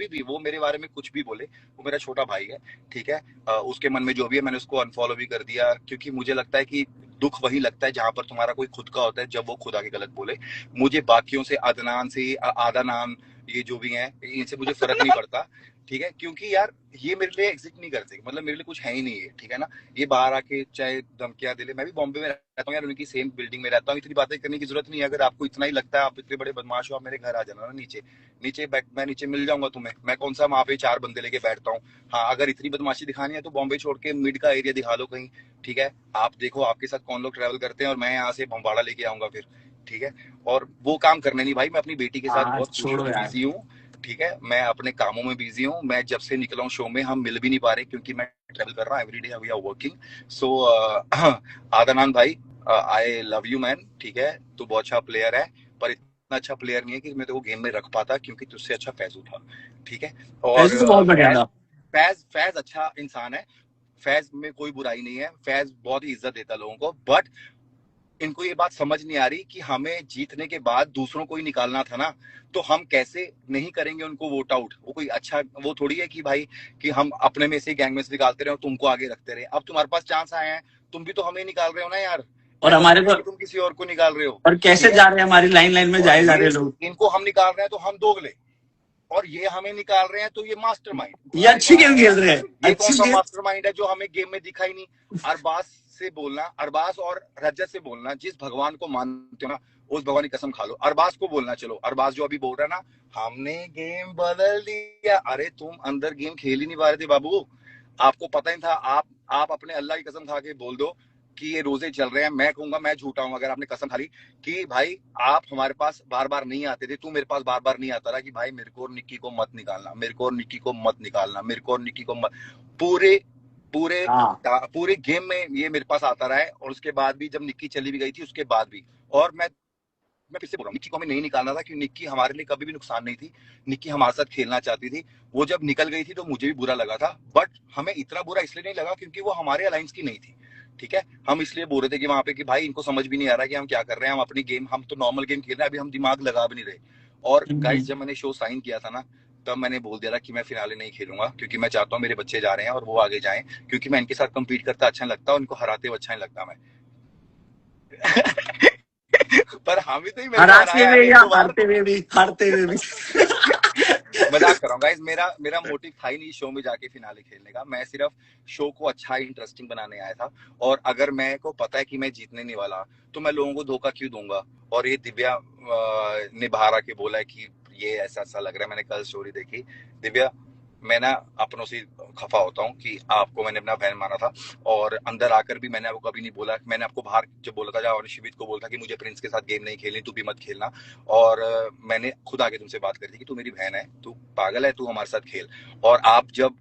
कभी भी वो मेरे बारे में कुछ भी बोले, वो मेरा छोटा भाई है, ठीक है। उसके मन में जो भी है मैंने उसको अनफॉलो भी कर दिया, क्योंकि मुझे लगता है कि दुख वही लगता है जहां पर तुम्हारा कोई खुद का होता है, जब वो खुद आके गलत बोले। मुझे बाकियों से, अदनान से, आदा नाम, ये जो भी हैं, इनसे मुझे फर्क नहीं पड़ता, ठीक है, क्योंकि यार ये मेरे लिए एग्जिस्ट नहीं करते, मतलब मेरे लिए कुछ है ही नहीं है, ठीक है ना। ये बाहर आके चाहे धमकियां दे ले, मैं भी बॉम्बे में रहता हूँ यार, उनकी सेम बिल्डिंग में रहता हूँ, इतनी बातें करने की जरूरत नहीं है। अगर आपको इतना ही लगता है आप इतने बड़े बदमाश हो, आप मेरे घर आ जाना ना, नीचे नीचे बैठ, मैं नीचे मिल जाऊंगा तुम्हें। मैं कौन सा वहां पे 4 बंदे लेके बैठता हूँ। हाँ, अगर इतनी बदमाशी दिखानी है तो बॉम्बे छोड़ के मिड का एरिया दिखा लो कहीं, ठीक है। आप देखो आपके साथ कौन लोग ट्रैवल करते हैं, और मैं यहाँ से भंबाड़ा लेके आऊंगा फिर, ठीक है। और वो काम करने नहीं भाई, मैं अपनी बेटी के साथ हाँ बहुत खुश छोड़ो हूँ, यार। बिजी हूँ, ठीक है। मैं अपने कामों में बिजी हूँ, मैं जब से निकला हूँ शो में, हम मिल भी नहीं पा रहे क्योंकि मैं ट्रैवल कर रहा हूँ every day, we are working. So Adnan भाई, आई लव यू मैन, ठीक है। तू बहुत अच्छा प्लेयर है, पर इतना अच्छा प्लेयर नहीं है कि मैं तो गेम में रख पाता, क्योंकि तुझसे अच्छा फैजू था, ठीक है। और ऐसे तो बहुत बढ़िया फैज था। फैज फैज अच्छा इंसान है, फैज में कोई बुराई नहीं है, फैज बहुत ही इज्जत देता लोगों को, बट इनको ये बात समझ नहीं आ रही कि हमें जीतने के बाद दूसरों को ही निकालना था ना, तो हम कैसे नहीं करेंगे उनको वोट आउट। वो कोई अच्छा वो थोड़ी है कि भाई कि हम अपने में से गैंग में से निकालते रहे और तुमको आगे रखते रहे। अब तुम्हारे पास चांस आए हैं, तुम भी तो हमें निकाल रहे हो ना यार, और ऐसा हमारे थोड़ी है को, कि तुम किसी और को निकाल रहे हो, और कैसे ठीक है। जा रहे हैं, हमारी लाइन लाइन में और जाए जा रहे ये हैं लोग। इनको हम निकाल रहे हैं तो हम दोगले, और ये हमें निकाल रहे हैं तो ये मास्टरमाइंड। ये अरे अच्छी वाह गेम खेल यार, रहे हैं, ये कौन अच्छी सा गेम। मास्टरमाइंड है जो हमें गेम में दिखा ही नहीं। अरबाज से बोलना, अरबाज और रजत से बोलना, जिस भगवान को मानते हो ना उस भगवान की कसम खा लो, अरबाज को बोलना। चलो अरबाज जो अभी बोल रहा है ना, हमने गेम बदल दिया, अरे तुम अंदर गेम खेल ही नहीं पा रहे थे बाबू, आपको पता ही था। आप अपने अल्लाह की कसम खा के बोल दो कि ये रोजे चल रहे हैं, मैं कहूंगा मैं झूठा हूं अगर आपने कसम खा ली कि भाई आप हमारे पास बार बार नहीं आते थे, तू मेरे पास बार बार नहीं आता रहा कि भाई मेरे को और निक्की को मत निकालना, मेरे को और निक्की को मत निकालना, मेरे को और निक्की को मत। पूरे पूरे हाँ पूरे गेम में ये मेरे पास आता रहा है, और उसके बाद भी जब निक्की चली भी गई थी उसके बाद भी। और मैं फिर से बोल रहा हूँ, निक्की को हमें नहीं निकालना था, क्योंकि निक्की हमारे लिए कभी भी नुकसान नहीं थी, निक्की हमारे साथ खेलना चाहती थी। वो जब निकल गई थी तो मुझे भी बुरा लगा था, बट हमें इतना बुरा इसलिए नहीं लगा क्योंकि वो हमारे अलायंस की नहीं थी, ठीक है। हम इसलिए बोल रहे थे कि वहां पे कि भाई इनको समझ भी नहीं आ रहा कि हम क्या कर रहे हैं, हम अपनी गेम, हम तो नॉर्मल गेम खेल रहे हैं, अभी हम दिमाग लगा भी नहीं रहे। और गाइस जब मैंने शो साइन किया था ना, तब मैंने बोल दिया था कि मैं फिनाले नहीं खेलूंगा, क्योंकि मैं चाहता हूँ मेरे बच्चे जा रहे हैं और वो आगे जाएं, क्योंकि मैं इनके साथ कम्पीट करता अच्छा नहीं लगता, उनको हराते हुए अच्छा नहीं लगता मैं। पर हम भी तो ही मेरे को हराते हराया हुए है एक या दो बार। हारते हुए भी, हारते हुए भी। मजाक कर रहा हूँ गाइस, मेरा मेरा मोटिव था ही नहीं शो में जाके फिनाले खेलने का, मैं सिर्फ शो को अच्छा इंटरेस्टिंग बनाने आया था। और अगर मैं को पता है कि मैं जीतने नहीं वाला, तो मैं लोगों को धोखा क्यों दूंगा। और ये दिव्या ने बाहर आके बोला है कि ये ऐसा ऐसा लग रहा है, मैंने कल स्टोरी देखी। दिव्या, मैं ना अपनों से खफा होता हूँ कि आपको मैंने अपना बहन माना था, और अंदर आकर भी मैंने आपको कभी नहीं बोला। मैंने आपको बाहर जब बोला था, जब शिवित को बोला था कि मुझे प्रिंस के साथ गेम नहीं खेलनी, तू भी मत खेलना, और मैंने खुद आके तुमसे बात करी थी कि तू मेरी बहन है, तू पागल है, तू हमारे साथ खेल। और आप जब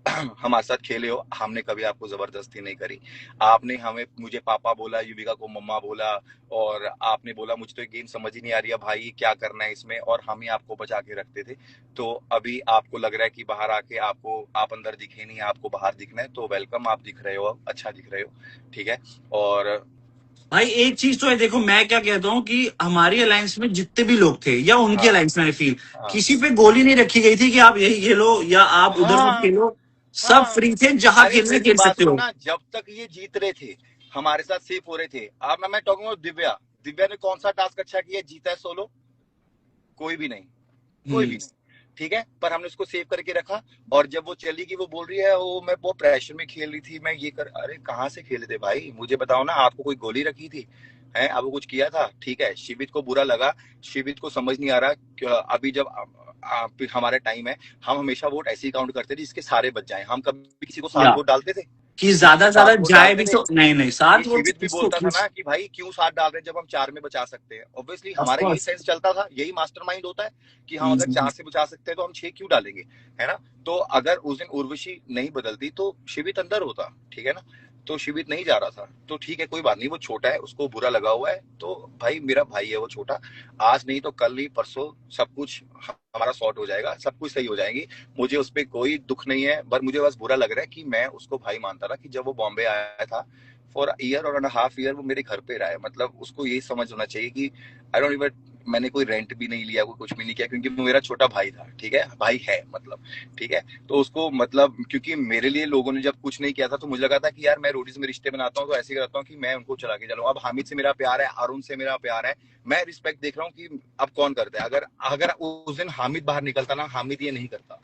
हमारे साथ खेले हो, हमने कभी आपको जबरदस्ती नहीं करी। आपने हमें, मुझे पापा बोला, युविका को मम्मा बोला, और आपने बोला मुझे तो ये गेम समझ ही नहीं आ रही है भाई, क्या करना है इसमें, और हम ही आपको बचा के रखते थे। तो अभी आपको लग रहा है कि बाहर आके आपको, आप अंदर दिखे नहीं, आपको बाहर दिखना है, तो वेलकम, आप दिख रहे हो, अब अच्छा दिख रहे हो, ठीक है। और भाई एक चीज तो है, देखो मैं क्या कहता हूँ कि हमारी अलायंस में जितने भी लोग थे, या उनकी हाँ अलायंस में, फील हाँ किसी पे गोली नहीं रखी गई थी कि आप यही खेलो या आप उधर मत हाँ खेलो। सब हाँ। फ्री थे, जहां अरे खेलना मेरी खेल बात सकते सुनो हो। ना, जब तक ये जीत रहे थे, हमारे साथ सेफ हो रहे थे। अब मैं टॉकिंग अबाउट दिव्या, दिव्या ने कौन सा टास्क अच्छा किया, जीता है सोलो? कोई भी नहीं, कोई भी हम्म। नहीं, ठीक है। पर हमने उसको सेव करके रखा। और जब वो चली गई, वो बोल रही है वो मैं वो प्रेशर में खेल रही थी, मैं ये कर, अरे कहाँ से खेले थे भाई, मुझे बताओ ना, आपको कोई गोली रखी थी है, आपको कुछ किया था, ठीक है। शिवित को बुरा लगा, शिवित को समझ नहीं आ रहा अभी जब हमारा टाइम है, हम हमेशा वोट ऐसे ही काउंट करते थे जिसके सारे बच जाए। हम कभी किसी को 7 या वोट डालते थे? कि किसी ज्यादा को से ज्यादा 7 वोट जाए डालते भी थे? तो नहीं, नहीं कि साथ वो शिवित भी किसको बोलता था किस। ना कि भाई क्यों 7 डाल रहे हैं जब हम 4 में बचा सकते हैं। ऑब्वियसली ऑफ हमारा यही कोर्स। सेंस चलता था, यही मास्टरमाइंड होता है कि हम अगर 4 से बचा सकते हैं तो हम 6 क्यों डालेंगे, है ना। तो अगर उस दिन उर्वशी नहीं बदलती तो शिवित अंदर होता, ठीक है ना। तो शिवित नहीं जा रहा था, तो ठीक है, कोई बात नहीं, वो छोटा है, उसको बुरा लगा हुआ है, तो भाई मेरा भाई है वो छोटा, आज नहीं तो कल ही परसों सब कुछ हमारा सॉर्ट हो जाएगा, सब कुछ सही हो जाएगी। मुझे उस पर कोई दुख नहीं है, पर मुझे बस बुरा लग रहा है कि मैं उसको भाई मानता था कि जब वो बॉम्बे आया था फॉर ईयर और एंड हाफ ईयर, वो मेरे घर पे रहा है। मतलब उसको यही समझ होना चाहिए कि आई डोंट इवन मैंने कोई रेंट भी नहीं लिया, कोई कुछ भी नहीं किया, क्योंकि वो मेरा छोटा भाई था, ठीक है, भाई है मतलब, ठीक है। तो उसको मतलब, क्योंकि मेरे लिए लोगों ने जब कुछ नहीं किया था तो मुझे लगा था कि यार मैं रोडीज में रिश्ते बनाता हूँ तो ऐसे करता हूँ कि मैं उनको चला के चलूँ। अब हामिद से मेरा प्यार है, अरुण से मेरा प्यार है, मैं रिस्पेक्ट देख रहा हूँ कि अब कौन करता है। अगर अगर उस दिन हामिद बाहर निकलता ना, हामिद ये नहीं करता,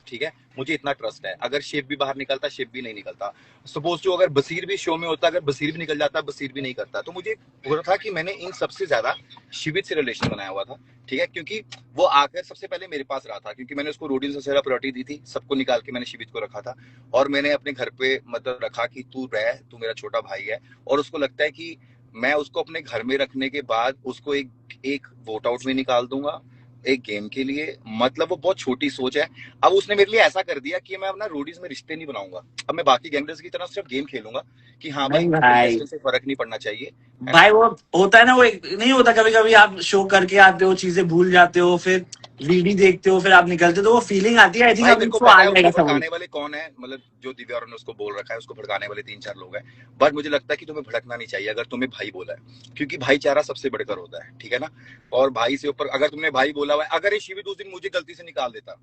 ठीक है, मुझे इतना ट्रस्ट है। अगर शिव भी बाहर निकलता, शिव भी नहीं निकलता। सपोज जो अगर बसीर भी शो में होता, अगर बसीर भी निकल जाता, बसीर भी नहीं करता। तो मुझे हो रहा था कि मैंने इन सबसे ज्यादा शिवित से रिलेशन बनाया हुआ था, ठीक है, क्योंकि वो आकर सबसे पहले मेरे पास रहा था, क्योंकि मैंने उसको रोडीन से ज्यादा प्रायोरिटी दी थी, सबको निकाल के मैंने शिवित को रखा था। और मैंने अपने घर पे मतलब रखा कि तू रह, तू मेरा छोटा भाई है। और उसको लगता है कि मैं उसको अपने घर में रखने के बाद उसको एक एक वोट आउट में निकाल दूंगा एक गेम के लिए। मतलब वो बहुत छोटी सोच है। अब उसने मेरे लिए ऐसा कर दिया कि मैं अपना रोडीज में रिश्ते नहीं बनाऊंगा, अब मैं बाकी गैंगस्टर्स की तरह सिर्फ गेम खेलूंगा कि हाँ भाई नहीं भाई, कंटेस्टेंट से फर्क नहीं पड़ना चाहिए, है ना। भाई वो होता है ना, वो एक नहीं होता, कभी कभी आप शो करके आते हो, चीजें भूल जाते हो, फिर वीडी देखते हो, फिर आप निकलते हो, तो वो फीलिंग आती है। आई थिंक भाई अब मेरे को उसको आ पता है जाएगा उसको समझ। भड़काने वाले कौन है, मतलब जो दिव्या और ने उसको बोल रखा है, उसको भड़काने वाले 3-4 लोग हैं। बट मुझे लगता है कि तुम्हें भड़कना नहीं चाहिए अगर तुम्हें भाई बोला है, क्योंकि भाईचारा सबसे बढ़कर होता है, ठीक है ना। और भाई से ऊपर अगर तुमने भाई बोला हुआ है, अगर ये शिवित उस दिन मुझे गलती से निकाल देता,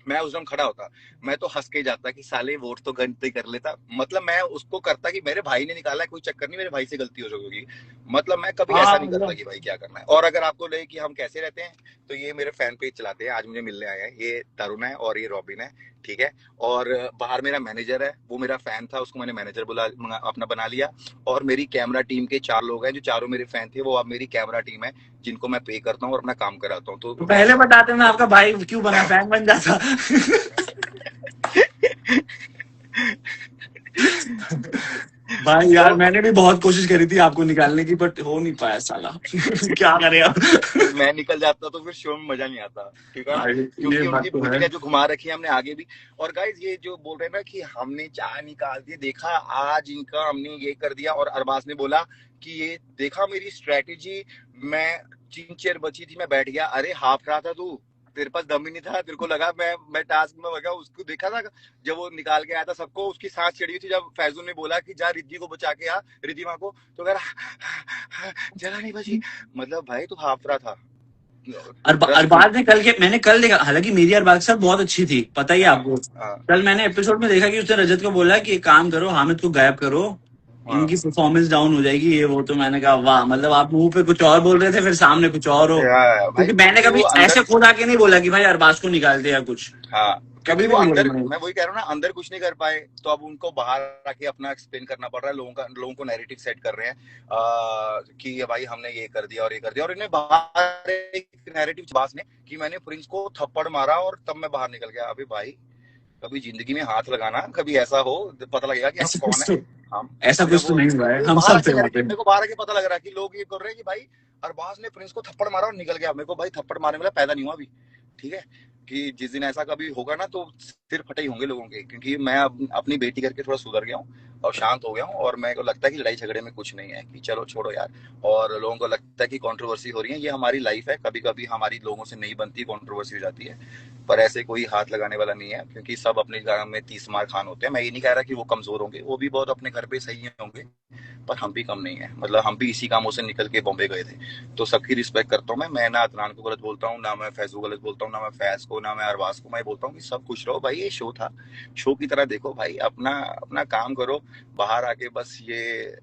मैं उस दिन खड़ा होता, मैं तो हंस के जाता कि साले वोट तो गलती कर लेता। मतलब मैं उसको करता कि मेरे भाई ने निकाला है, कोई चक्कर नहीं, मेरे भाई से गलती हो जाएगी। मतलब मैं कभी हाँ ऐसा नहीं करता मतलब, कि भाई क्या करना है। और अगर आपको लगे कि हम कैसे रहते हैं, तो ये मेरे फैन पेज चलाते हैं, आज मुझे मिलने आए हैं, ये तरुण है और ये रॉबिन है, ठीक है। और बाहर मेरा मैनेजर है, वो मेरा फैन था, उसको मैंने मैनेजर अपना बना लिया। और मेरी कैमरा टीम के 4 लोग हैं, जो चारों मेरे फैन थे, वो अब मेरी कैमरा टीम है, जिनको मैं पे करता हूँ और अपना काम कराता हूँ। तो तो पहले बताते मैं आपका भाई क्यों बना, फैन बन जाता। भाई यार, तो मैंने भी बहुत कोशिश करी थी आपको निकालने की, बट हो नहीं पाया साला। क्या करे अब। मैं निकल जाता तो फिर शो में मजा नहीं आता, ठीक है ना। हाँ, ये क्योंकि बात उनकी तो है। बुद्धि जो घुमा रखी है हमने आगे भी। और गाइज ये जो बोल रहे हैं ना कि हमने चाय निकाल दी, देखा आज इनका हमने ये कर दिया। और अरबाज ने बोला कि ये देखा मेरी स्ट्रेटेजी, मैं 3 चेयर बची थी, मैं बैठ गया। अरे हाफ रहा था तू, तेरे पास दम ही नहीं था, तेरे को लगा मैं टास्क में लगा। उसको देखा था जब वो निकाल के आया था सबको, उसकी सांस चढ़ी हुई थी। जब फैजूल ने बोला कि जा रिद्धि को बचा के आ, रिद्धिमा को, तो कह रहा जला नहीं बची। मतलब भाई तू हाफ रहा था, ट्रस्ट मी। अरबाज ने कल के, मैंने कल देखा, हालांकि मेरी अरबाज के साथ बहुत अच्छी थी, पता ही है हाँ आपको। हाँ कल मैंने एपिसोड में देखा कि उसने रजत को बोला कि एक काम करो, हामिद को गायब करो, हाँ। इनकी परफॉर्मेंस डाउन हो जाएगी, ये वो। तो मैंने कहा वाह, मतलब आप मुंह पे कुछ और बोल रहे थे, फिर सामने कुछ और हो। भाई क्योंकि मैंने क्योंकि वो कभी अंदर, ऐसे खुद आके नहीं बोला कि भाई अरबाज को निकाल दे या कुछ, हाँ कभी क्योंकि भी वो नहीं बोला अंदर, मैंने। मैं वही कह रहा हूँ ना, अंदर कुछ नहीं कर पाए, तो अब उनको बाहर आके अपना एक्सप्लेन करना पड़ रहा है। लोगों को नैरेटिव सेट कर रहे हैं कि ये भाई हमने ये कर दिया और ये कर दिया। और इन्हें बाहर एक नैरेटिव बास ने कि मैंने प्रिंस को थप्पड़ मारा और तब मैं बाहर निकल गया। अभी भाई कभी जिंदगी में हाथ लगाना, कभी ऐसा हो पता लगेगा कि हम ऐसा कौन कुछ है। तो हम ऐसा जब कुछ तो नहीं हुआ है, वो हम बाहर सब थे आके वहां नैरेटिव, पे। मेरे को बाहर आके पता लग रहा है कि लोग ये कर रहे हैं कि भाई अरबाज ने प्रिंस को थप्पड़ मारा और निकल गया। मेरे को भाई थप्पड़ मारने वाला पैदा नहीं हुआ अभी, ठीक है। कि जिस दिन ऐसा कभी होगा ना तो सिर फटे ही होंगे लोगों के, क्योंकि मैं अपनी बेटी करके थोड़ा सुधर गया हूँ और शांत हो गया हूँ। और मेरे को लगता है कि लड़ाई झगड़े में कुछ नहीं है, कि चलो छोड़ो यार। और लोगों को लगता है कि कंट्रोवर्सी हो रही है, ये हमारी लाइफ है, कभी कभी हमारी लोगों से नहीं बनती, कंट्रोवर्सी हो जाती है। पर ऐसे कोई हाथ लगाने वाला नहीं है, क्योंकि सब अपने घर में 30 मार खान होते हैं। मैं ये नहीं कह रहा कि वो कमजोर होंगे, वो भी बहुत अपने घर पे सही होंगे, पर हम भी कम नहीं है। मतलब हम भी इसी कामों से निकल के बॉम्बे गए थे। तो सबकी रिस्पेक्ट करता हूँ मैं ना अदनान को गलत बोलता हूँ, ना मैं फैजू गलत बोलता हूँ, ना मैं फैज को, ना मैं अरबाज को। मैं बोलता हूँ कि सब खुश रहो भाई, ये शो था, शो की तरह देखो भाई, अपना अपना काम करो। बाहर आके बस ये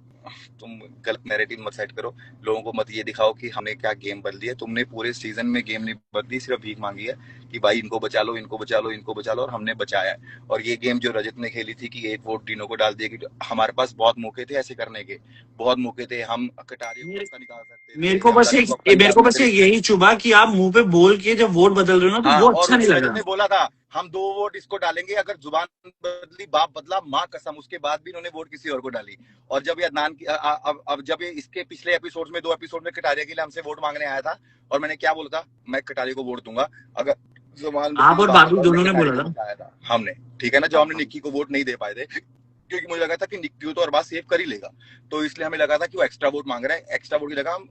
तुम गलत नैरेटिव मत सेट करो, लोगों को मत ये दिखाओ कि हमने क्या गेम बदली है। तुमने पूरे सीजन में गेम नहीं बदली, सिर्फ भीख मांगी है कि भाई इनको बचा लो, इनको बचा लो, इनको बचा लो, और हमने बचाया है। और ये गेम जो रजत ने खेली थी कि एक वोट तीनों को डाल दिया, कि हमारे पास बहुत मौके थे ऐसे करने के, बहुत मौके थे। हम कटारिया को अक्का निकाल सकते मेरे थे, को हम बस लकी एक को अक्का मेरे निकाल को बस सकते थे। एक यही चुभा कि आप मुंह पे बोल के जब वोट बदल रहे हो ना, तो हाँ, वो और अच्छा उस नहीं दिन रजत लगा। ने बोला था हम 2 वोट इसको डालेंगे, अगर जुबान बदली बाप बदला माँ कसम। उसके बाद भी इन्होंने वोट किसी और को डाली। और जब ये अदनान की अब जब ये इसके पिछले एपिसोड में 2 एपिसोड में कटारिया के लिए हमसे वोट मांगने आया था, और मैंने क्या बोला था, मैं कटारिया को वोट दूंगा अगर जुबान आप बदली और बाप बाबू बदला। और मैं दोनों ने कटारिया बोला को था। बचाया था हमने, ठीक है ना। जब हमने निक्की को वोट नहीं दे पाए थे, क्योंकि मुझे लगा था कि निक्की को तो अरबाज सेव कर ही लेगा, तो इसलिए हमें लगा था कि वो एक्स्ट्रा वोट मांग रहा है। एक्स्ट्रा वोट की जगह हम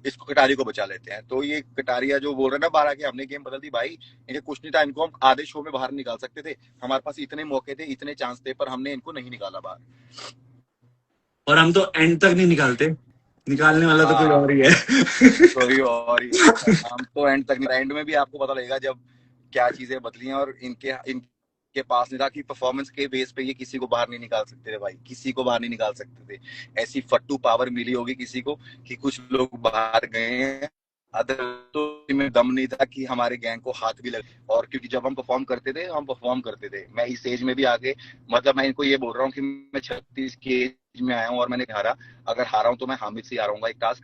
इसको कटारी को बचा लेते हैं। तो ये कटारिया जो बोल रहे हैं ना बाहर आके हमने गेम बदल दी, भाई इनके कुछ नहीं था, इनको हम आधे शो में बाहर निकाल सकते थे। हमारे पास इतने मौके थे, इतने चांस थे, पर हमने इनको नहीं निकाला बाहर। और हम तो एंड तक नहीं निकालते, निकालने वाला तो कोई हाँ, और ही है। कोई और ही है। हम तो एंड तक, एंड में भी आपको पता लगेगा जब क्या चीजें बदली हैं, और इनके पास नहीं था कि परफॉर्मेंस के बेस पे ये किसी को बाहर नहीं निकाल सकते थे भाई, किसी को बाहर नहीं निकाल सकते थे। ऐसी फट्टू पावर मिली होगी किसी को कि कुछ लोग बाहर गए हैं, अदर तो में दम नहीं था कि हमारे गैंग को हाथ भी लगे। और क्योंकि जब हम परफॉर्म करते थे, हम परफॉर्म करते थे। मैं इस एज में भी आके, मतलब मैं इनको ये बोल रहा हूँ कि मैं 36 की एज में आया हूँ और मैंने हारा। अगर हारा हूँ तो मैं हामिद से ही हारूंगा एक टास्क।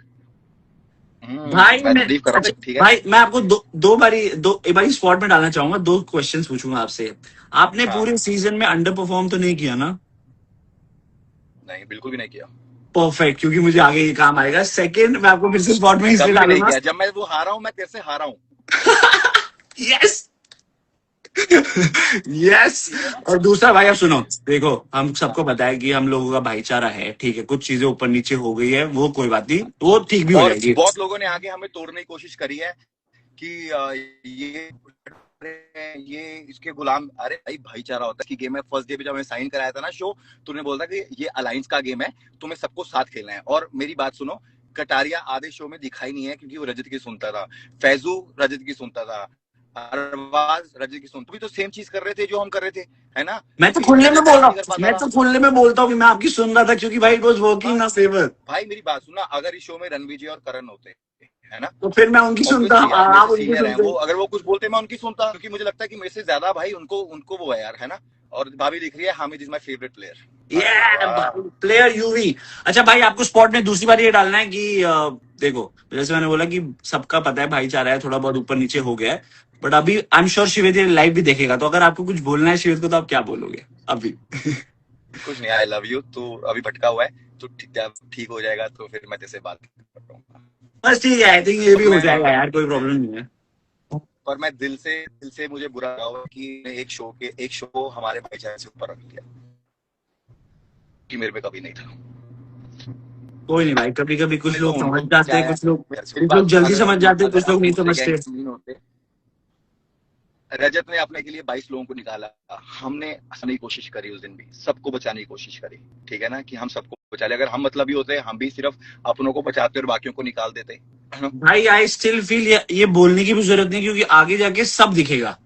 भाई मैं मैं तारीफ कर रहा अच्छा हूँ, ठीक है। भाई मैं आपको दो बारी एक बारी स्पॉट में डालना चाहूंगा, दो क्वेश्चंस पूछूंगा आपसे। आपने हाँ, पूरे सीजन में अंडर परफॉर्म तो नहीं किया ना? नहीं बिल्कुल भी नहीं किया। परफेक्ट, क्योंकि मुझे आगे ये काम आएगा। सेकंड, मैं आपको फिर से स्पॉट में इसलिए कभी भी नहीं डालूंगा। किया। जब मैं वो हारा हूँ, मैं तेरे से हारा हूँ। यस। यस। ठीक है ना। और दूसरा भाई, आप सुनो, ये देखो हम हाँ। सबको पता है कि हम लोगों का भाईचारा है, ठीक है, कुछ चीजें ऊपर नीचे हो गई है, वो कोई बात नहीं, वो ठीक भी हो और जाएगी। बहुत लोगों ने आगे हमें तोड़ने की कोशिश करी है कि ये इसके गुलाम। अरे भाई, भाईचारा होता है कि गेम है। फर्स्ट डे पे जब हमें साइन कराया था ना शो, तूने बोला था कि ये अलायंस का गेम है, तुम्हें सबको साथ खेलना है। और मेरी बात सुनो, कटारिया आधे शो में दिखाई नहीं है क्योंकि वो रजत की सुनता था, फैजू रजत की सुनता था, अरबाज रजत की सुनता, भी तो सेम चीज कर रहे थे जो हम कर रहे थे, है ना। मैं तो लेकिन खुलने में रजत बोल ऐसे रहा नहीं कर हूँ, पाता मैं था। तो खुलने में बोलता हूँ कि मैं आपकी सुन रहा था, क्योंकि भाई इट वॉज वर्किंग ना बस फेवर। भाई, मेरी बात सुनना, अगर इस शो में रणवीर जी और करण होते, है ना, तो फिर मैं उनकी सुनता, ऑब्वियसली यार, मेरे आप से उनकी सीनियर हैं सुनते। वो, अगर वो कुछ बोलते मैं उनकी सुनता, क्योंकि मुझे लगता है कि मेरे से ज्यादा भाई उनको उनको वो है यार, है ना। और भाभी लिख रही है Hamid is my favourite player. अरे ये वाह। Player UV. अच्छा भाई, आपको स्पॉट में दूसरी बार ये डालना है कि देखो, जैसे मैंने बोला कि सबका पता है भाईचारा है, थोड़ा बहुत ऊपर नीचे हो गया है, बट अभी आई एम श्योर शिवेद ये लाइव भी देखेगा, तो अगर आपको कुछ बोलना है शिवेद को, तो आप क्या बोलोगे अभी? कुछ नहीं, आई लव यू। तू अभी भटका हुआ है, तो ठीक हो जाएगा तो फिर मैं तेरे बात कर रहा हूँ। बस ठीक है, आई थिंक ये पर भी हो मैं जाएगा यार, कोई प्रॉब्लम नहीं है। पर मैं दिल से मुझे बुरा लगा हुआ कि एक शो को हमारे भाईचारे से ऊपर रख दिया, कि मेरे पे कभी नहीं था। कोई नहीं भाई, कभी कभी कुछ नहीं तो लोग समझ उनको जाते क्या हैं, है, मेरी कुछ बात लोग सुन, जल्दी समझ जाते हैं, अगर कुछ लोग हम नहीं दूसरे गैंग समझते। के नहीं होते, रजत ने अपने के लिए 22 लोगों को निकाला, हमने हंसने की कोशिश करी उस दिन भी, सबको बचाने की कोशिश करी, ठीक है ना, कि हम सबको बचा ले। अगर हम मतलब ही होते, हम भी सिर्फ अपनों को बचाते और बाकियों को निकाल देते, है ना। भाई आई स्टिल फील ये बोलने की भी जरूरत नहीं, क्योंकि आगे जाके सब दिखेगा।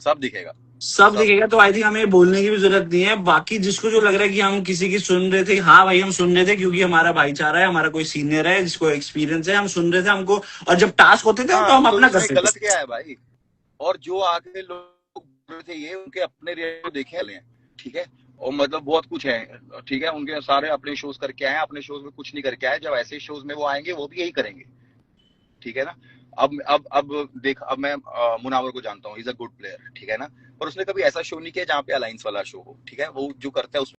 सब दिखेगा। सब सब दिखेगा, तो आई थिंक हमें बोलने की भी जरूरत नहीं है। बाकी जिसको जो लग रहा है कि हम किसी की सुन रहे थे, हाँ भाई हम सुन रहे थे, क्योंकि हमारा भाईचारा है, हमारा कोई सीनियर है जिसको एक्सपीरियंस है, हम सुन रहे थे हमको। और जब टास्क होते थे तो हाँ, हम तो अपना इसमें करते गलत थे। क्या है भाई। और जो आगे लोग बोल रहे थे, ये उनके अपने रियल देखे हैं, ठीक है। और मतलब बहुत कुछ है, ठीक है, उनके सारे अपने शोज करके आए, अपने शोज में कुछ नहीं करके आए। जब ऐसे शोज में वो आएंगे, वो भी यही करेंगे, ठीक है ना। अब देख, अब मैं मुनावर को जानता हूँ, इज अ गुड प्लेयर, ठीक है ना। पर उसने कभी ऐसा शो नहीं किया जहाँ पे अलायंस वाला शो हो, ठीक है। वो जो करता है